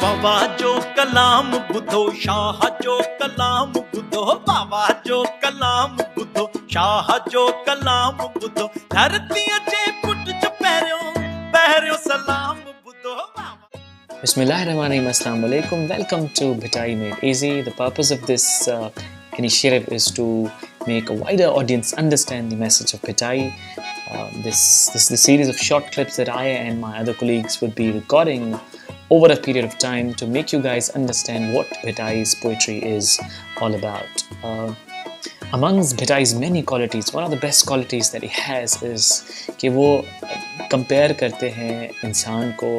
बाबा जो कलाम बुधो शाह जो कलाम बुधो बाबा जो कलाम बुधो शाह जो कलाम बुधो धरती अचे पुट च पहिरियो सलाम बुधो बाबा। Bismillahirrahmanirrahim. Assalamu alaikum. Welcome to Bhitai Made Easy. The purpose of this initiative is to make a wider audience understand the message of Bhitai. This is the series of short clips that I and my other colleagues would be recording over a period of time to make you guys understand what Bhitai's poetry is all about. Amongst Bhitai's many qualities, one of the best qualities that he has is कि वो compare करते हैं इंसान को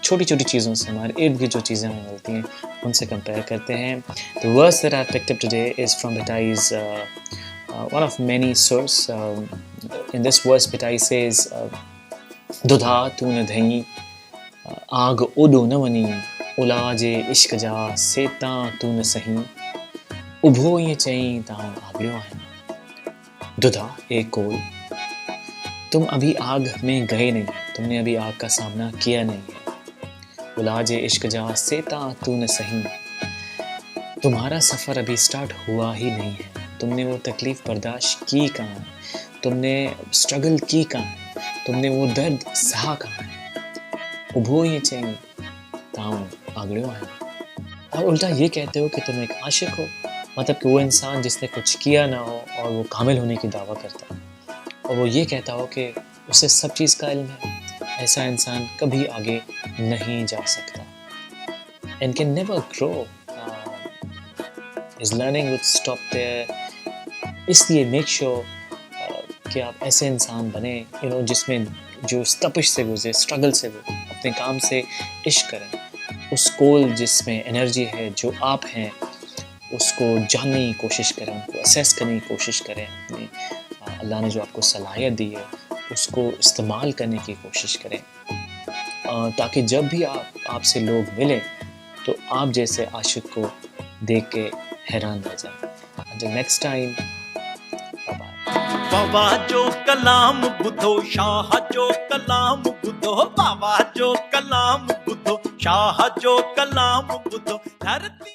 छोटी छोटी चीज़ों से, हमारे इर्द गिर्द जो चीज़ें हमें मिलती हैं उनसे कंपेयर करते हैं. The verse that I picked up today is from Bhitai's one of many source. In this verse Bhitai says दुधा तू न धई आग ओडो न वनी उलाजे इश्क जा सेता तू न सही उभो ये चई तां आगलियो है. दुधा एक कोल, तुम अभी आग में गए नहीं, तुमने अभी आग का सामना किया नहीं है. उलाजे इश्क जा सेता तू न सही, तुम्हारा सफ़र अभी स्टार्ट हुआ ही नहीं है. तुमने वो तकलीफ़ बर्दाश्त की कहाँ है, तुमने स्ट्रगल की कहाँ है, तुमने वो दर्द सहा कहाँ है. उभो ये चाहिए ताऊ आगड़ियों है. और उल्टा ये कहते हो कि तुम एक आशिक हो, मतलब कि वो इंसान जिसने कुछ किया ना हो और वो कामिल होने की दावा करता है और वो ये कहता हो कि उसे सब चीज़ का इल्म है. ऐसा इंसान कभी आगे नहीं जा सकता and can never grow. His learning would stop there. इसलिए make sure कि आप ऐसे इंसान बने जिसमें जो तपिश से गुजरे, स्ट्रगल से वो अपने काम से इश्क करें. उस कोल जिसमें एनर्जी है, जो आप हैं उसको जानने की कोशिश करें, उनको असेस करने की कोशिश करें. अपनी अल्लाह ने जो आपको सलाहियत दी है उसको इस्तेमाल करने की कोशिश करें, ताकि जब भी आपसे लोग मिलें तो आप जैसे आशिक को देख के हैरान रह जाएं. Until next time, बाबा जो कलाम बुधो शाह जो कलाम बुधो बाबा जो कलाम बुधो शाह जो कलाम बुधो धरती